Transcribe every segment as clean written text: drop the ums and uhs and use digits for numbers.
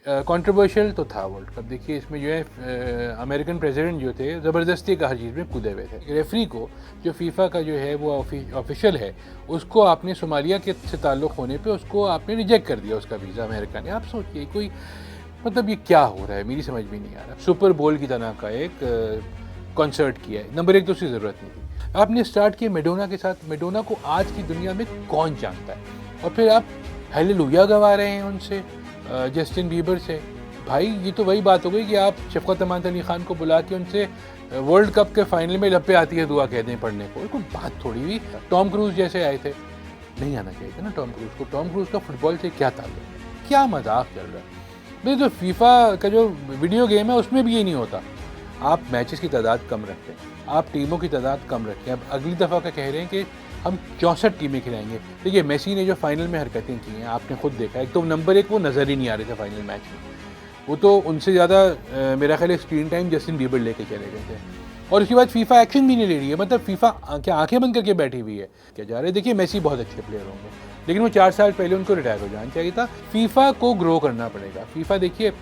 Controversial तो था world cup. देखिए इसमें जो है अमेरिकन प्रेसिडेंट जो थे ज़बरदस्ती का हर चीज़ में कूदे हुए थे। रेफरी को जो फीफा का जो है वो ऑफिशियल है, उसको आपने सोमालिया के से ताल्लुक़ होने पे उसको आपने रिजेक्ट कर दिया उसका वीज़ा अमेरिका ने। आप सोचिए कोई मतलब ये क्या हो रहा है, मेरी समझ में नहीं आ रहा। सुपर बोल की तरह का एक कॉन्सर्ट किया है। नंबर एक तो उसकी ज़रूरत नहीं थी। आपने स्टार्ट किया मेडोना के साथ। मेडोना को आज की दुनिया में कौन जानता है, और फिर आप हालेलुया गवा रहे हैं उनसे, जस्टिन बीबर से। भाई ये तो वही बात हो गई कि आप शफ़क़त अमान अली ख़ान को बुला के उनसे वर्ल्ड कप के फाइनल में लपे आती है दुआ कहते हैं पढ़ने को। कोई बात थोड़ी हुई। टॉम क्रूज़ जैसे आए थे, नहीं आना चाहिए था ना टॉम क्रूज़ को। टॉम क्रूज़ का फुटबॉल से क्या ताल्लुक, क्या मजाक चल रहा है भाई। जो फीफा का जो वीडियो गेम है उसमें भी ये नहीं होता। आप मैचेस की तादाद कम रखें, आप टीमों की तादाद कम रखें। अब अगली दफ़ा का कह रहे हैं कि हम 64 टीमें खिलाएंगे। देखिए मेसी ने जो फाइनल में हरकतें की हैं आपने खुद देखा। एक तो नंबर एक वो नज़र ही नहीं आ रहे थे फाइनल मैच में। वो तो उनसे ज़्यादा मेरा ख्याल है स्क्रीन टाइम जस्टिन बीबर लेके चले गए थे। और उसके बाद फीफा एक्शन भी नहीं ले रही है। मतलब फीफा क्या आंखें बंद करके बैठी हुई है क्या जा रहे हैं। देखिए मेसी बहुत अच्छे प्लेयर होंगे, लेकिन वो 4 साल पहले उनको रिटायर हो जाना चाहिए था। फीफा को ग्रो करना पड़ेगा। फीफा देखिए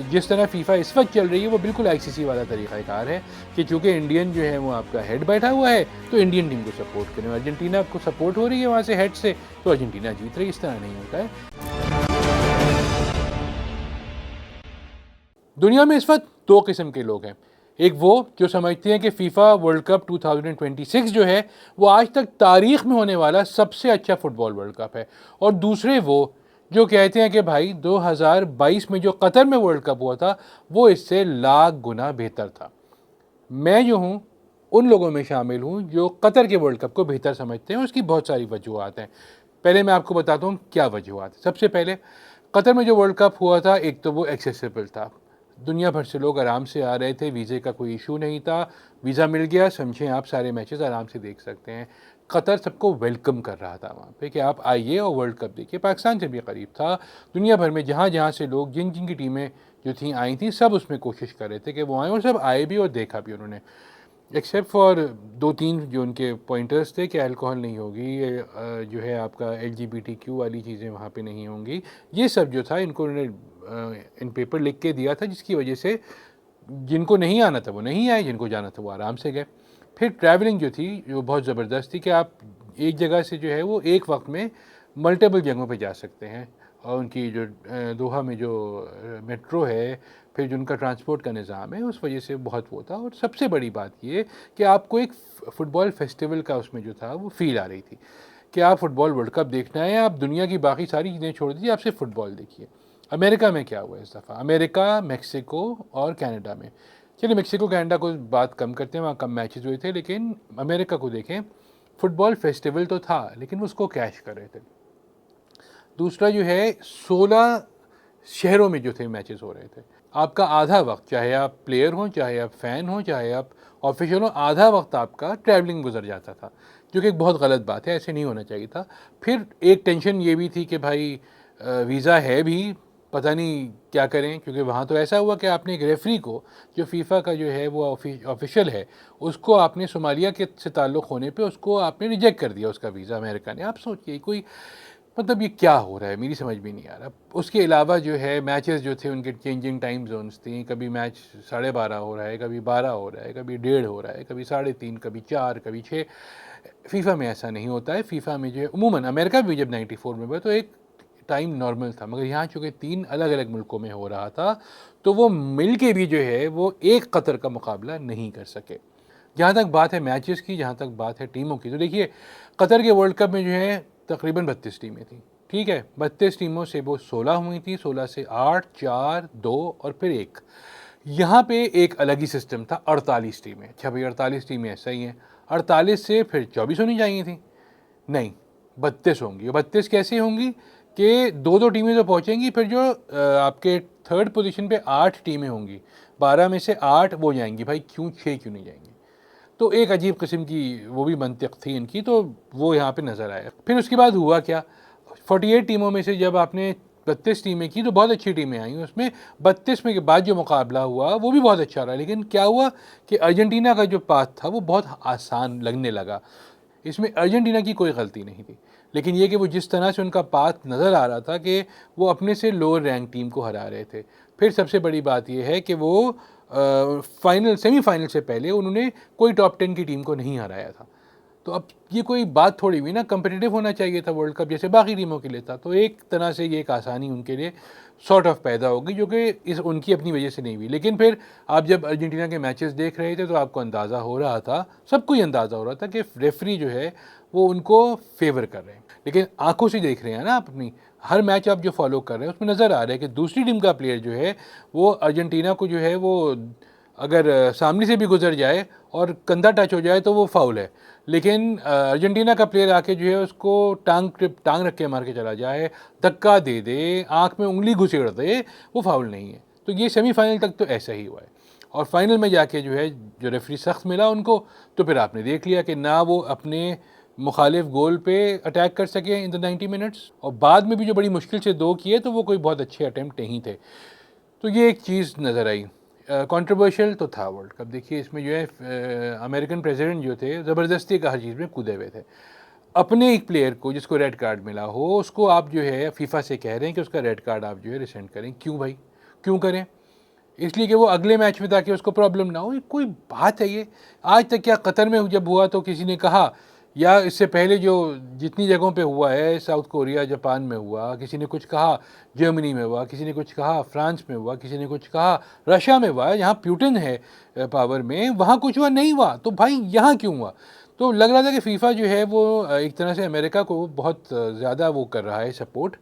जिस तरह फीफा इस वक्त चल रही है वो बिल्कुल आईसीसी वाला तरीक़ाकार है कि चूँकि इंडियन जो है वो आपका हेड बैठा हुआ है तो इंडियन टीम को सपोर्ट करें। अर्जेंटीना को सपोर्ट हो रही है वहाँ से हेड से तो अर्जेंटीना जीत रही। इस तरह नहीं होता है। दुनिया में इस वक्त दो किस्म के लोग हैं। एक वो जो समझते हैं कि फीफा वर्ल्ड कप 2026 जो है वो आज तक तारीख़ में होने वाला सबसे अच्छा फुटबॉल वर्ल्ड कप है, और दूसरे वो जो कहते हैं कि भाई 2022 में जो कतर में वर्ल्ड कप हुआ था वो इससे लाख गुना बेहतर था। मैं जो हूँ उन लोगों में शामिल हूँ जो कतर के वर्ल्ड कप को बेहतर समझते हैं। उसकी बहुत सारी वजूहत हैं। पहले मैं आपको बताता हूँ क्या वजूहत है। सबसे पहले कतर में जो वर्ल्ड कप हुआ था, एक तो वो एक्सेसिबल था। दुनिया भर से लोग आराम से आ रहे थे, वीज़े का कोई इशू नहीं था। वीज़ा मिल गया, समझें आप सारे मैचेस आराम से देख सकते हैं। कतर सबको वेलकम कर रहा था वहाँ पे कि आप आइए और वर्ल्ड कप देखिए। पाकिस्तान से भी करीब था। दुनिया भर में जहाँ जहाँ से लोग जिन जिन की टीमें जो थी आई थी सब उसमें कोशिश कर रहे थे कि वो आएँ, और सब आए भी और देखा भी उन्होंने, एक्सेप्ट फॉर 2-3 जो उनके पॉइंटर्स थे कि अल्कोहल नहीं होगी, जो है आपका LGBTQ वाली चीज़ें वहाँ पे नहीं होंगी। ये सब जो था इनको उन्होंने इन पेपर लिख के दिया था, जिसकी वजह से जिनको नहीं आना था वो नहीं आए, जिनको जाना था वो आराम से गए। फिर ट्रैवलिंग जो थी वो बहुत ज़बरदस्त थी कि आप एक जगह से जो है वो एक वक्त में मल्टीपल जगहों पे जा सकते हैं। और उनकी जो दोहा में जो मेट्रो है, फिर जो उनका ट्रांसपोर्ट का निज़ाम है, उस वजह से बहुत वो था। और सबसे बड़ी बात ये कि आपको एक फ़ुटबॉल फेस्टिवल का उसमें जो था वो फ़ील आ रही थी कि आप फुटबॉल वर्ल्ड कप देखना है, आप दुनिया की बाकी सारी चीज़ें छोड़ दीजिए, आप सिर्फ फुटबॉल देखिए। अमेरिका में क्या हुआ इस दफ़ा, अमेरिका, मेक्सिको और कनाडा में। चलिए मेक्सिको कनाडा को बात कम करते हैं, वहाँ कम मैचेस हुए थे, लेकिन अमेरिका को देखें, फुटबॉल फेस्टिवल तो था लेकिन उसको कैश कर रहे थे। दूसरा जो है 16 शहरों में जो थे मैचेस हो रहे थे। आपका आधा वक्त, चाहे आप प्लेयर हों, चाहे आप फ़ैन हों, चाहे आप ऑफिशियल हों, आधा वक्त आपका ट्रैवलिंग गुजर जाता था, जो कि एक बहुत गलत बात है, ऐसे नहीं होना चाहिए था। फिर एक टेंशन ये भी थी कि भाई वीज़ा है भी, पता नहीं क्या करें, क्योंकि वहाँ तो ऐसा हुआ कि आपने एक रेफरी को जो फीफा का जो है वो ऑफिशियल है, उसको आपने सोमालिया के से ताल्लुक़ होने पे उसको आपने रिजेक्ट कर दिया उसका वीज़ा अमेरिका ने। आप सोचिए कोई मतलब ये क्या हो रहा है, मेरी समझ में नहीं आ रहा। उसके अलावा जो है मैचेस जो थे उनके चेंजिंग टाइम जोन्स थी। कभी मैच 12:30 हो रहा है, कभी 12 हो रहा है, कभी 1:30 हो रहा है, कभी 3:30, कभी 4, कभी 6। फीफा में ऐसा नहीं होता है। फीफा में जो है उमूमन, अमेरिका भी जब 94 में हुआ तो एक टाइम नॉर्मल था, मगर यहाँ चूँकि 3 अलग अलग मुल्कों में हो रहा था तो वो मिल के भी जो है वो एक कतर का मुकाबला नहीं कर सके। जहाँ तक बात है मैचेस की, जहाँ तक बात है टीमों की, तो देखिए कतर के वर्ल्ड कप में जो है तकरीबन 32 टीमें थी, ठीक है। 32 टीमों से वो 16 हुई थी, 16 से 8, 4, 2 और फिर 1। यहाँ पे एक अलग ही सिस्टम था, 48 टीमें। अच्छा भाई 48 टीमें ऐसा ही हैं, 48 से फिर 24 होनी चाहिए थी, नहीं 32 होंगी। और 32 कैसे होंगी कि 2-2 टीमें तो पहुँचेंगी, फिर जो आपके थर्ड पोजीशन पे 8 टीमें होंगी, 12 में से 8 वो जाएंगी। भाई क्यों 6 क्यों नहीं जाएंगी? तो एक अजीब किस्म की वो भी मंतिक थी इनकी, तो वो यहाँ पे नज़र आया। फिर उसके बाद हुआ क्या, 48 टीमों में से जब आपने 32 टीमें की तो बहुत अच्छी टीमें आई। उसमें 32 में के बाद जो मुकाबला हुआ वो भी बहुत अच्छा रहा, लेकिन क्या हुआ कि अर्जेंटीना का जो पाथ था वो बहुत आसान लगने लगा। इसमें अर्जेंटीना की कोई गलती नहीं थी। लेकिन ये कि वो जिस तरह से उनका पाथ नज़र आ रहा था कि वो अपने से लोअर रैंक टीम को हरा रहे थे। फिर सबसे बड़ी बात ये है कि वो फाइनल सेमीफाइनल से पहले उन्होंने कोई टॉप 10 की टीम को नहीं हराया था। तो अब ये कोई बात थोड़ी हुई ना, कंपिटिटिव होना चाहिए था वर्ल्ड कप जैसे बाकी टीमों के लिए था। तो एक तरह से ये एक आसानी उनके लिए सॉर्ट ऑफ पैदा होगी जो कि इस उनकी अपनी वजह से नहीं हुई। लेकिन फिर आप जब अर्जेंटीना के मैचेस देख रहे थे तो आपको अंदाज़ा हो रहा था, सबको ही अंदाज़ा हो रहा था कि रेफरी जो है वो उनको फेवर कर रहे हैं। लेकिन आंखों से देख रहे हैं ना, अपनी हर मैच आप जो फॉलो कर रहे हैं उसमें नज़र आ रहा है कि दूसरी टीम का प्लेयर जो है वो अर्जेंटीना को जो है वो अगर सामने से भी गुजर जाए और कंधा टच हो जाए तो वो फाउल है, लेकिन अर्जेंटीना का प्लेयर आके जो है उसको टांग रख के मार के चला जाए, धक्का दे दे, आँख में उंगली घुसेड़ दे, वो फाउल नहीं है। तो ये सेमीफाइनल तक तो ऐसा ही हुआ है और फाइनल में जाके जो है जो रेफरी सख्त मिला उनको, तो फिर आपने देख लिया कि ना वो अपने मुखालिफ गोल पे अटैक कर सके इन द 90 मिनट्स, और बाद में भी जो बड़ी मुश्किल से 2 किए तो वो कोई बहुत अच्छे अटैम्प्ट नहीं थे। तो ये एक चीज़ नज़र आई। कंट्रोवर्शियल तो था वर्ल्ड कप। देखिए इसमें जो है अमेरिकन प्रेसिडेंट जो थे ज़बरदस्ती का हर चीज़ में कूदे हुए थे। अपने एक प्लेयर को जिसको रेड कार्ड मिला हो उसको आप जो है फीफा से कह रहे हैं कि उसका रेड कार्ड आप जो है रिसेंड करें। क्यों भाई, क्यों करें? इसलिए कि वो अगले मैच में ताकि उसको प्रॉब्लम ना हो। ये कोई बात है ये? आज तक क्या कतर में जब हुआ तो किसी ने कहा, या इससे पहले जो जितनी जगहों पे हुआ है, साउथ कोरिया जापान में हुआ, किसी ने कुछ कहा, जर्मनी में हुआ, किसी ने कुछ कहा, फ्रांस में हुआ, किसी ने कुछ कहा, रशिया में हुआ, यहाँ प्यूटिन है पावर में, वहाँ कुछ हुआ नहीं हुआ, तो भाई यहाँ क्यों हुआ? तो लग रहा था कि फीफा जो है वो एक तरह से अमेरिका को बहुत ज़्यादा वो कर रहा है सपोर्ट,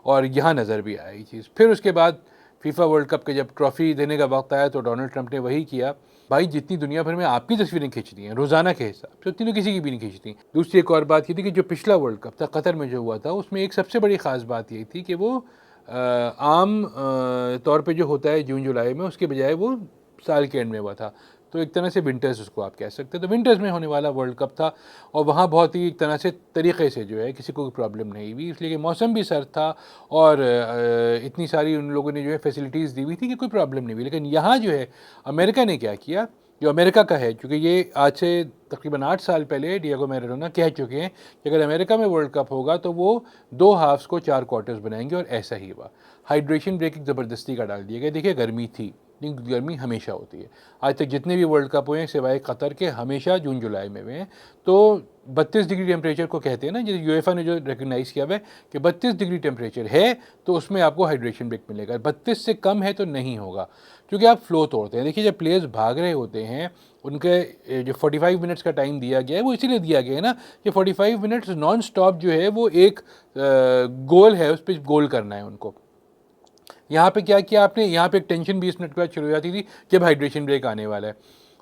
और यहाँ नज़र भी आया ये चीज़। फिर उसके बाद फीफा वर्ल्ड कप के जब ट्रॉफी देने का वक्त आया तो डोनाल्ड ट्रंप ने वही किया। भाई जितनी दुनिया भर में आपकी तस्वीरें खींचती हैं रोज़ाना के हिसाब से, उतनी तो किसी की भी नहीं खींचती। दूसरी एक और बात ये थी कि जो पिछला वर्ल्ड कप था कतर में जो हुआ था, उसमें एक सबसे बड़ी ख़ास बात ये थी कि वो आम तौर पे जो होता है जून जुलाई में, उसके बजाय वो साल के एंड में हुआ था। तो एक तरह से विंटर्स उसको आप कह सकते हैं। तो विंटर्स में होने वाला वर्ल्ड कप था और वहाँ बहुत ही एक तरह से तरीक़े से जो है किसी को प्रॉब्लम नहीं हुई, इसलिए कि मौसम भी सर्द था और इतनी सारी उन लोगों ने जो है फैसिलिटीज़ दी हुई थी कि कोई प्रॉब्लम नहीं हुई। लेकिन यहाँ जो है अमेरिका ने क्या किया, जो अमेरिका का है, क्योंकि ये आज से तकरीबन 8 साल पहले डिएगो मैराडोना कह चुके हैं कि अगर अमेरिका में वर्ल्ड कप होगा तो वो 2 हाफ्स को 4 क्वार्टर्स बनाएंगे, और ऐसा ही हुआ। हाइड्रेशन ब्रेक एक ज़बरदस्ती का डाल दिया गया। देखिए गर्मी थी, लेकिन गर्मी हमेशा होती है। आज तक जितने भी वर्ल्ड कप हुए हैं सिवाय कतर के, हमेशा जून जुलाई में हुए हैं। तो 32 डिग्री टेम्परेचर को कहते हैं ना, जैसे यूएफए ने जो रिकग्नाइज़ किया हुआ है कि 32 डिग्री टेम्परेचर है तो उसमें आपको हाइड्रेशन ब्रेक मिलेगा। 32 से कम है तो नहीं होगा, क्योंकि आप फ्लो तोड़ते हैं। देखिए जब प्लेयर्स भाग रहे होते हैं, उनके जो 45 मिनट्स का टाइम दिया गया है वो इसीलिए दिया गया है ना कि 45 मिनट्स नॉन स्टॉप जो है वो एक गोल है, उस पर गोल करना है उनको। यहाँ पे क्या किया आपने, यहाँ पे एक टेंशन 20 मिनट के बाद शुरू हो जाती थी जब हाइड्रेशन ब्रेक आने वाला है,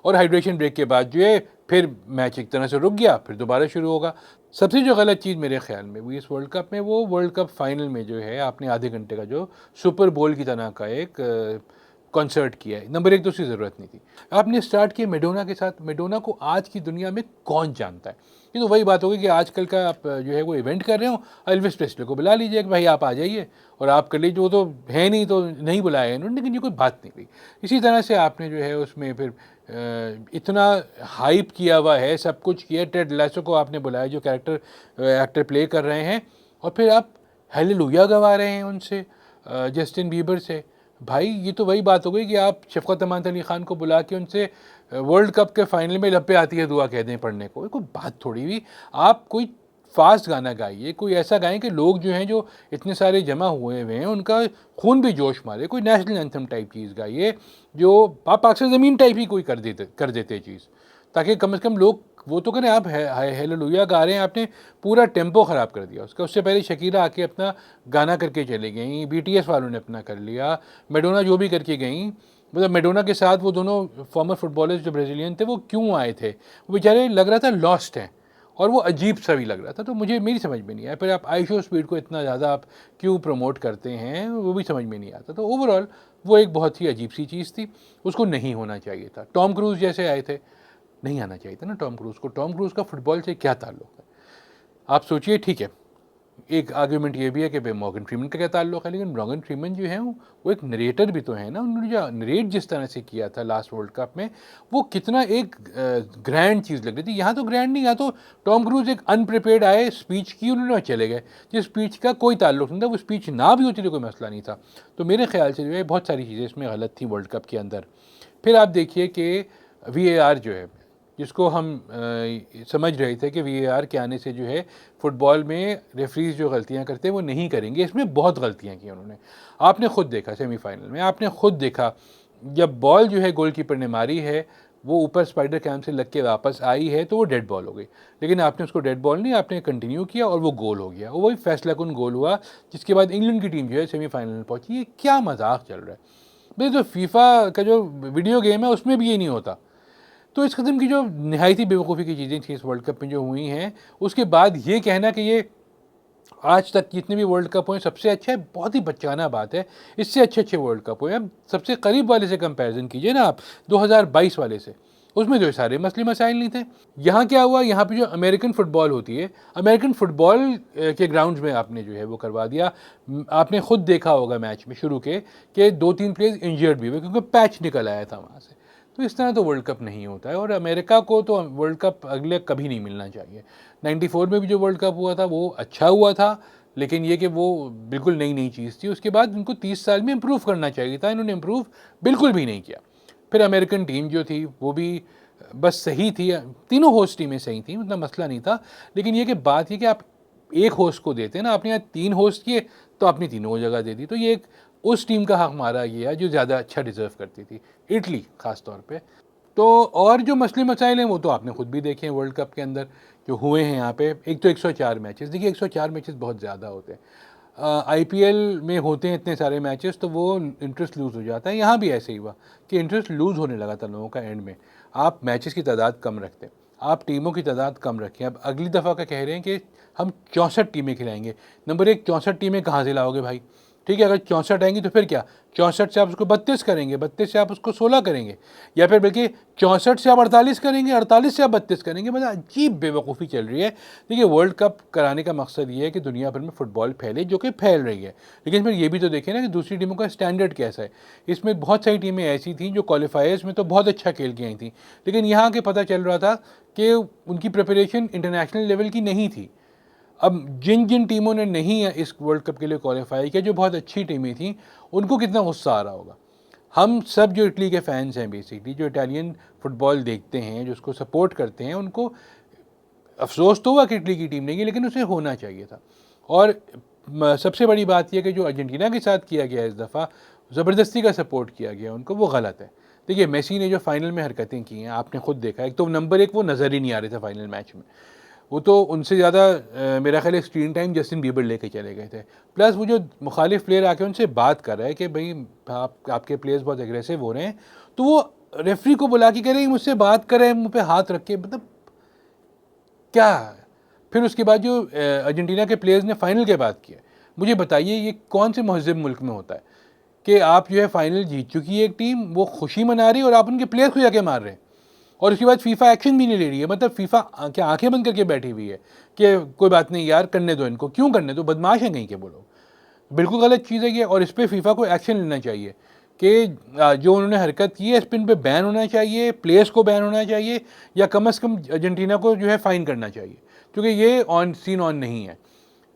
और हाइड्रेशन ब्रेक के बाद जो है फिर मैच एक तरह से रुक गया, फिर दोबारा शुरू होगा। सबसे जो गलत चीज़ मेरे ख्याल में हुई इस वर्ल्ड कप में, वो वर्ल्ड कप फाइनल में जो है आपने आधे घंटे का जो सुपर बोल की तरह का एक कॉन्सर्ट किया है। नंबर एक तो उसकी ज़रूरत नहीं थी। आपने स्टार्ट किया मेडोना के साथ। मेडोना को आज की दुनिया में कौन जानता है? ये तो वही बात होगी कि आजकल का आप जो है वो इवेंट कर रहे हो, एल्विस प्रेस्ले को बुला लीजिए कि भाई आप आ जाइए और आप कर लीजिए। वो तो है नहीं तो नहीं बुलाया इन्होंने, लेकिन ये कोई बात नहीं रही। इसी तरह से आपने जो है उसमें फिर इतना हाइप किया हुआ है, सब कुछ किया। टेड लैसो को आपने बुलाया जो एक्टर प्ले कर रहे हैं, और फिर आप हालेलुया गवा रहे हैं उनसे, जस्टिन बीबर से। भाई ये तो वही बात हो गई कि आप शफ़क़त अमान अली ख़ान को बुला के उनसे वर्ल्ड कप के फाइनल में लपे आती है दुआ कह दें पढ़ने को। कोई बात थोड़ी हुई। आप कोई फास्ट गाना गाइए, कोई ऐसा गाएं कि लोग जो हैं जो इतने सारे जमा हुए हुए हैं उनका खून भी जोश मारे। कोई नेशनल एंथम टाइप चीज़ गाइए, जो पाक से ज़मीन टाइप ही कोई कर देते चीज़, ताकि कम से कम लोग वो तो करें। आप हालेलुया गा रहे हैं, आपने पूरा टेम्पो ख़राब कर दिया उसका। उससे पहले शकीरा आके अपना गाना करके चले गई, बीटीएस वालों ने अपना कर लिया, मेडोना जो भी करके गई। मतलब मेडोना के साथ वो दोनों फॉर्मर फुटबॉलर्स जो ब्राज़ीलियन थे वो क्यों आए थे? वो बेचारे लग रहा था लॉस्ट हैं, और वो अजीब सा भी लग रहा था। तो मुझे मेरी समझ में नहीं आया। फिर आप आइशो स्पीड को इतना ज़्यादा आप क्यों प्रमोट करते हैं, वो भी समझ में नहीं आता। तो ओवरऑल वो एक बहुत ही अजीब सी चीज़ थी, उसको नहीं होना चाहिए था। टॉम क्रूज़ जैसे आए थे, नहीं आना चाहिए था ना टॉम क्रूज़ को। टॉम क्रूज़ का फुटबॉल से क्या ताल्लुक़ है? आप सोचिए, ठीक है, एक आर्ग्यूमेंट ये भी है कि भाई मॉर्गन फ्रीमैन का क्या ताल्लुक है, लेकिन मॉर्गन फ्रीमैन जो है वो एक नरेटर भी तो है ना। उन्होंने जो नरेट जिस तरह से किया था लास्ट वर्ल्ड कप में, वो कितना एक ग्रैंड चीज़ लग रही थी। यहाँ तो ग्रैंड नहीं, यहाँ तो टॉम क्रूज एक अनप्रिपेयर्ड आए, स्पीच की उन्होंने और चले गए, जिस स्पीच का कोई ताल्लुक नहीं था। वो स्पीच ना भी होती तो कोई मसला नहीं था। तो मेरे ख्याल से जो है बहुत सारी चीज़ें इसमें गलत थी वर्ल्ड कप के अंदर। फिर आप देखिए कि VAR जो है, जिसको हम समझ रहे थे कि VAR के आने से जो है फ़ुटबॉल में रेफरीज जो गलतियां करते हैं वो नहीं करेंगे, इसमें बहुत गलतियां की उन्होंने। आपने खुद देखा सेमीफाइनल में, आपने खुद देखा जब बॉल जो है गोलकीपर ने मारी है, वो ऊपर स्पाइडर कैम से लग के वापस आई है तो वो डेड बॉल हो गई, लेकिन आपने उसको डेड बॉल नहीं, आपने कंटिन्यू किया और वो गोल हो गया। वही फैसला कुन गोल हुआ, जिसके बाद इंग्लैंड की टीम जो है सेमीफाइनल में पहुंची। ये क्या मजाक चल रहा है भाई? जो फीफा का जो वीडियो गेम है उसमें भी ये नहीं होता। तो इस कदम की जो नहायती बेवकूफ़ी की चीज़ें थी इस वर्ल्ड कप में जो हुई हैं, उसके बाद ये कहना कि ये आज तक जितने भी वर्ल्ड कप हुए सबसे अच्छा है, बहुत ही बचाना बात है। इससे अच्छे अच्छे वर्ल्ड कप हुए। अब सबसे करीब वाले से कंपैरिजन कीजिए ना आप 2022 वाले से, उसमें जो सारे मसले मसाइल नहीं थे। यहाँ क्या हुआ, यहाँ पे जो अमेरिकन फ़ुटबॉल होती है, अमेरिकन फ़ुटबॉल के ग्राउंड्स में आपने जो है वो करवा दिया। आपने खुद देखा होगा मैच में शुरू के कि 2-3 प्लेयर्स इंजर्ड भी हुए क्योंकि पैच निकल आया था वहाँ से। तो इस तरह तो वर्ल्ड कप नहीं होता है, और अमेरिका को तो वर्ल्ड कप अगले कभी नहीं मिलना चाहिए। 94 में भी जो वर्ल्ड कप हुआ था वो अच्छा हुआ था, लेकिन ये कि वो बिल्कुल नई नई चीज़ थी। उसके बाद उनको 30 साल में इम्प्रूव करना चाहिए था, इन्होंने इम्प्रूव बिल्कुल भी नहीं किया। फिर अमेरिकन टीम जो थी वो भी बस सही थी, तीनों होस्ट टीमें सही थी, उतना मसला नहीं था। लेकिन ये कि बात ये कि आप एक होस्ट को देते हैं ना, आपने यहाँ 3 होस्ट किए तो आपने तीनों को जगह दे दी। तो ये एक उस टीम का हक मारा गया जो ज़्यादा अच्छा डिज़र्व करती थी, इटली ख़ास तौर पे। तो और जो मसले मसाइल हैं वो तो आपने खुद भी देखे हैं वर्ल्ड कप के अंदर जो हुए हैं यहाँ पे। एक तो 104 मैचेस, देखिए 104 मैचेस बहुत ज़्यादा होते हैं। IPL में होते हैं इतने सारे मैचेस तो वो इंटरेस्ट लूज़ हो जाता है। यहाँ भी ऐसे ही हुआ कि इंटरेस्ट लूज़ होने लगा था लोगों का एंड में। आप मैचेस की तादाद कम रखते, आप टीमों की तादाद कम रखें। अब अगली दफ़ा का कह रहे हैं कि हम 64 टीमें खिलाएंगे। नंबर एक, 64 टीमें कहाँ से लाओगे भाई? ठीक है, अगर 64 आएंगी तो फिर क्या, 64 से आप उसको 32 करेंगे, 32 से आप उसको 16 करेंगे, या फिर बल्कि 64 से आप 48 करेंगे, 48 से आप 32 करेंगे। मतलब अजीब बेवकूफ़ी चल रही है। देखिए वर्ल्ड कप कराने का मकसद ये है कि दुनिया भर में फ़ुटबॉल फैले, जो कि फैल रही है, लेकिन फिर ये भी तो देखें ना कि दूसरी टीमों का स्टैंडर्ड कैसा है। इसमें बहुत सारी टीमें ऐसी थीं जो क्वालिफायर्स में तो बहुत अच्छा खेल के आई थी, लेकिन यहाँ के पता चल रहा था कि उनकी प्रिपरेशन इंटरनेशनल लेवल की नहीं थी। अब जिन जिन टीमों ने नहीं इस वर्ल्ड कप के लिए क्वालिफाई किया, जो बहुत अच्छी टीमें थी, उनको कितना गुस्सा आ रहा होगा। हम सब जो इटली के फैंस हैं, बेसिकली जो इटालियन फुटबॉल देखते हैं, जो उसको सपोर्ट करते हैं, उनको अफसोस तो हुआ कि इटली की टीम नहीं है, लेकिन उसे होना चाहिए था। और सबसे बड़ी बात यह कि जो अर्जेंटीना के साथ किया गया इस दफ़ा, ज़बरदस्ती का सपोर्ट किया गया उनको, वो गलत है। देखिए मेसी ने जो फाइनल में हरकतें की हैं आपने खुद देखा। एक तो नंबर एक, वो नज़र ही नहीं आ रहे थे फाइनल मैच में। वो तो उनसे ज़्यादा मेरा ख्याल है स्क्रीन टाइम जस्टिन बीबर लेके चले गए थे। प्लस वो जो मुखालिफ प्लेयर आके उनसे बात कर रहा है कि भाई आपके प्लेयर्स बहुत एग्रेसिव हो रहे हैं, तो वो रेफरी को बुला के कह रहे हैं मुझसे बात कर रहे हैं, मुँह पे हाथ रख के, मतलब क्या। फिर उसके बाद जो अर्जेंटीना के प्लेयर्स ने फाइनल के बाद किया, मुझे बताइए ये कौन से महज़ब मुल्क में होता है कि आप जो है फाइनल जीत चुकी है एक टीम, वो खुशी मना रही है और आप उनके प्लेयर्स को जाके मार रहे हैं, और उसके बाद फीफा एक्शन भी नहीं ले रही है। मतलब फीफा क्या आंखें बंद करके बैठी हुई है कि कोई बात नहीं यार, करने दो इनको। क्यों करने दो? बदमाश हैं कहीं के वो लोग। बिल्कुल गलत चीज़ है ये, और इस पर फीफा को एक्शन लेना चाहिए कि जो उन्होंने हरकत की है इस पर इन पर बैन होना चाहिए, प्लेयर्स को बैन होना चाहिए, या कम से कम अर्जेंटीना को जो है फ़ाइन करना चाहिए, क्योंकि ये ऑन नहीं है।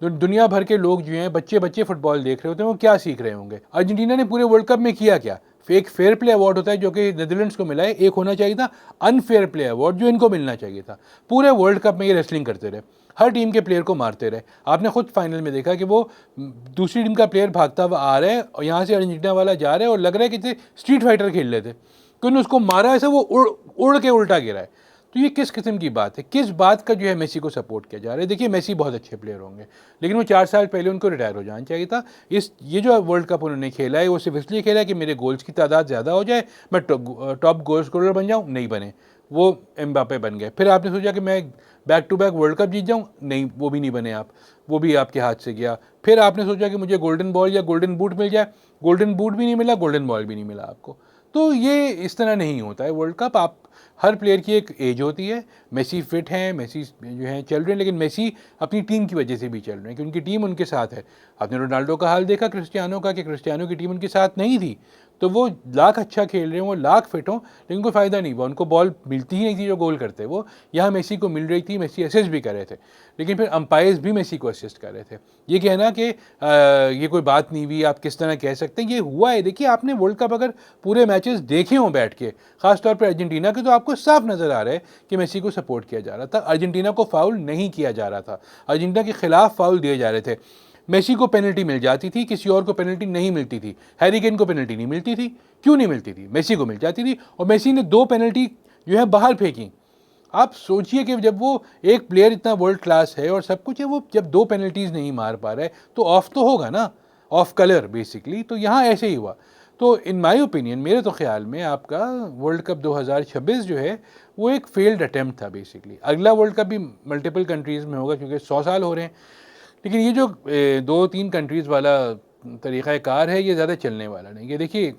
तो दुनिया भर के लोग जो हैं, बच्चे बच्चे फुटबॉल देख रहे होते हैं, वो क्या सीख रहे होंगे? अर्जेंटीना ने पूरे वर्ल्ड कप में किया क्या? एक फेयर प्ले अवार्ड होता है जो कि नेदरलैंड्स को मिला है, एक होना चाहिए था अनफेयर प्ले अवार्ड जो इनको मिलना चाहिए था। पूरे वर्ल्ड कप में ये रेसलिंग करते रहे, हर टीम के प्लेयर को मारते रहे। आपने खुद फाइनल में देखा कि वो दूसरी टीम का प्लेयर भागता हुआ आ रहा है और यहाँ से अर्जेंटीना वाला जा रहा है और लग रहा है कि स्ट्रीट फाइटर खेल रहे थे, क्योंकि उसको मारा ऐसे वो उड़ के उल्टा गिरा है। तो ये किस किस्म की बात है? किस बात का जो है मेसी को सपोर्ट किया जा रहा है? देखिए मेसी बहुत अच्छे प्लेयर होंगे, लेकिन वो 4 साल पहले उनको रिटायर हो जाना चाहिए था। ये जो वर्ल्ड कप उन्होंने खेला है वो सिर्फ इसलिए खेला है कि मेरे गोल्स की तादाद ज़्यादा हो जाए, मैं टॉप गोल स्कोरर बन जाऊँ। नहीं बने, वो एम्बापे बन गए। फिर आपने सोचा कि मैं back to back world cup जीत जाऊँ, नहीं, वो भी नहीं बने आप, वो भी आपके हाथ से गया। फिर आपने सोचा कि मुझे गोल्डन बॉल या गोल्डन बूट मिल जाए, गोल्डन बूट भी नहीं मिला, गोल्डन बॉल भी नहीं मिला आपको। तो ये इस तरह नहीं होता है वर्ल्ड कप। आप हर प्लेयर की एक एज होती है। मेसी फिट हैं, मेसी जो हैं चल रहे हैं, लेकिन मेसी अपनी टीम की वजह से भी चल रहे हैं कि उनकी टीम उनके साथ है। आपने रोनाल्डो का हाल देखा क्रिस्टियानो का, कि क्रिस्टियानो की टीम उनके साथ नहीं थी, तो वो लाख अच्छा खेल रहे हैं, वो लाख फिट हों, लेकिन कोई फ़ायदा नहीं हुआ, उनको बॉल मिलती ही नहीं थी जो गोल करते। वो यहाँ मेसी को मिल रही थी, मेसी असिस्ट भी कर रहे थे, लेकिन फिर अंपायर्स भी मेसी को असिस्ट कर रहे थे। ये कहना कि ये कोई बात नहीं हुई, आप किस तरह कह सकते हैं, ये हुआ है। देखिए, आपने वर्ल्ड कप अगर पूरे मैचेस देखे हों बैठ के, खासतौर पर अर्जेंटीना के, तो आपको साफ नज़र आ रहा है कि मेसी को सपोर्ट किया जा रहा था। अर्जेंटीना को फाउल नहीं किया जा रहा था, अर्जेंटीना के खिलाफ फाउल दिए जा रहे थे। मेसी को पेनल्टी मिल जाती थी, किसी और को पेनल्टी नहीं मिलती थी। हैरी केन को पेनल्टी नहीं मिलती थी, क्यों नहीं मिलती थी? मेसी को मिल जाती थी, और मेसी ने 2 पेनल्टी जो है बाहर फेंकी। आप सोचिए कि जब वो एक प्लेयर इतना वर्ल्ड क्लास है और सब कुछ है, वो जब 2 पेनल्टीज़ नहीं मार पा रहा है तो ऑफ तो होगा ना, ऑफ कलर बेसिकली। तो यहाँ ऐसे ही हुआ। तो इन माय ओपिनियन, मेरे तो ख्याल में आपका वर्ल्ड कप 2026 जो है वो एक फेल्ड अटेम्प्ट था बेसिकली। अगला वर्ल्ड कप भी मल्टीपल कंट्रीज़ में होगा क्योंकि 100 साल हो रहे हैं, लेकिन ये जो 2-3 कंट्रीज़ वाला तरीक़ाकार है, ये ज़्यादा चलने वाला नहीं। ये देखिए,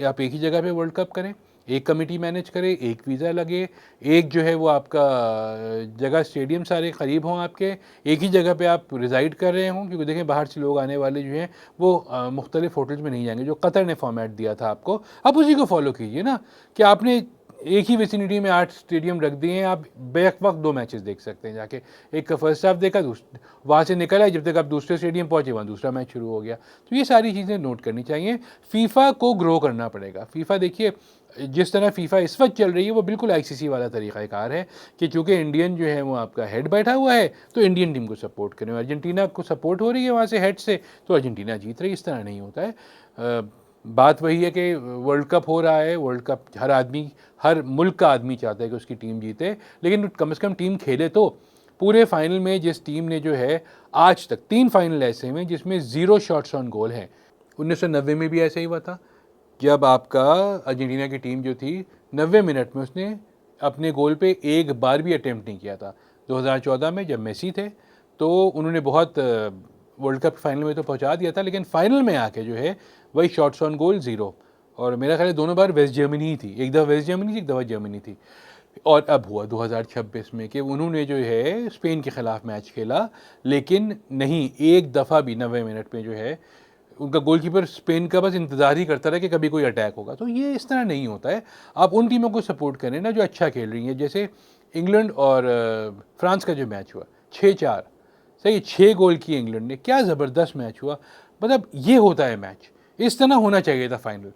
आप एक ही जगह पे वर्ल्ड कप करें, एक कमेटी मैनेज करे, एक वीज़ा लगे, एक जो है वो आपका जगह स्टेडियम सारे क़रीब हों आपके, एक ही जगह पे आप रिज़ाइड कर रहे हों, क्योंकि देखें बाहर से लोग आने वाले जो हैं वो मुख्तलिफ़ होटल्स में नहीं जाएंगे। जो कतर ने फॉर्मेट दिया था आपको, आप उसी को फॉलो कीजिए ना, कि आपने एक ही विसिनिटी में 8 स्टेडियम रख दिए हैं, आप बैक वक्त 2 मैचेस देख सकते हैं जाके। एक का फर्स्ट हाफ देखा, वहाँ से निकल आए, जब तक आप दूसरे स्टेडियम पहुँचे वहाँ दूसरा मैच शुरू हो गया। तो ये सारी चीज़ें नोट करनी चाहिए। फीफा को ग्रो करना पड़ेगा। फीफा देखिए, जिस तरह फीफा इस वक्त चल रही है वो बिल्कुल आईसीसी वाला तरीक़ाकार है कि चूँकि इंडियन जो है वो आपका हेड बैठा हुआ है, तो इंडियन टीम को सपोर्ट करें। अर्जेंटीना को सपोर्ट हो रही है वहाँ से हेड से, तो अर्जेंटीना जीत रही है। इस तरह नहीं होता है। बात वही है कि वर्ल्ड कप हो रहा है, वर्ल्ड कप हर आदमी, हर मुल्क का आदमी चाहता है कि उसकी टीम जीते, लेकिन कम से कम टीम खेले। तो पूरे फाइनल में जिस टीम ने जो है आज तक 3 फाइनल ऐसे हैं जिसमें 0 शॉट्स ऑन गोल हैं। 1990 में भी ऐसा ही हुआ था, जब आपका अर्जेंटीना की टीम जो थी 90 मिनट में उसने अपने गोल पे एक बार भी अटेम्प्ट नहीं किया था। 2014 में जब मेसी थे तो उन्होंने बहुत वर्ल्ड कप फाइनल में तो पहुंचा दिया था, लेकिन फाइनल में आके जो है वही शॉट्स ऑन गोल 0। और मेरा ख्याल है दोनों बार वेस्ट जर्मनी ही थी, एक दफ़ा वेस्ट जर्मनी थी, एक दफ़ा जर्मनी थी। और अब हुआ 2026 में कि उन्होंने जो है स्पेन के ख़िलाफ़ मैच खेला, लेकिन नहीं एक दफ़ा भी 90 मिनट में जो है उनका गोलकीपर स्पेन का बस इंतज़ार ही करता रहा कि कभी कोई अटैक होगा। तो ये इस तरह नहीं होता है। आप उन टीमों को सपोर्ट करें ना जो अच्छा खेल रही हैं। जैसे इंग्लैंड और फ्रांस का जो मैच हुआ 6-4, सही 6 गोल किए इंग्लैंड ने, क्या ज़बरदस्त मैच हुआ। मतलब ये होता है मैच, इस तरह होना चाहिए था फाइनल।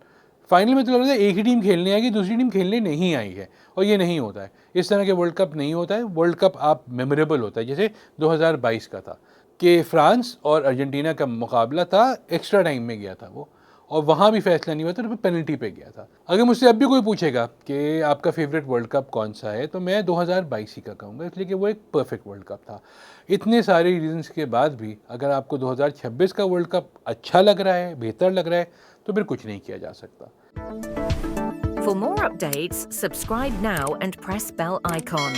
फाइनल में तो लग रहा था एक ही टीम खेलने आएगी, दूसरी टीम खेलने नहीं आई है, और ये नहीं होता है। इस तरह के वर्ल्ड कप नहीं होता है। वर्ल्ड कप आप मेमोरेबल होता है, जैसे 2022 का था कि फ्रांस और अर्जेंटीना का मुकाबला था, एक्स्ट्रा टाइम में गया था वो, और वहाँ भी फैसला नहीं हुआ था, तो पेनल्टी पे गया था। अगर मुझसे अब भी कोई पूछेगा कि आपका फेवरेट वर्ल्ड कप कौन सा है, तो मैं 2022 ही का कहूँगा, इसलिए कि वो एक परफेक्ट वर्ल्ड कप था। इतने सारे रीजंस के बाद भी अगर आपको 2026 का वर्ल्ड कप अच्छा लग रहा है, बेहतर लग रहा है, तो फिर कुछ नहीं किया जा सकता। For more updates, subscribe now and press bell icon.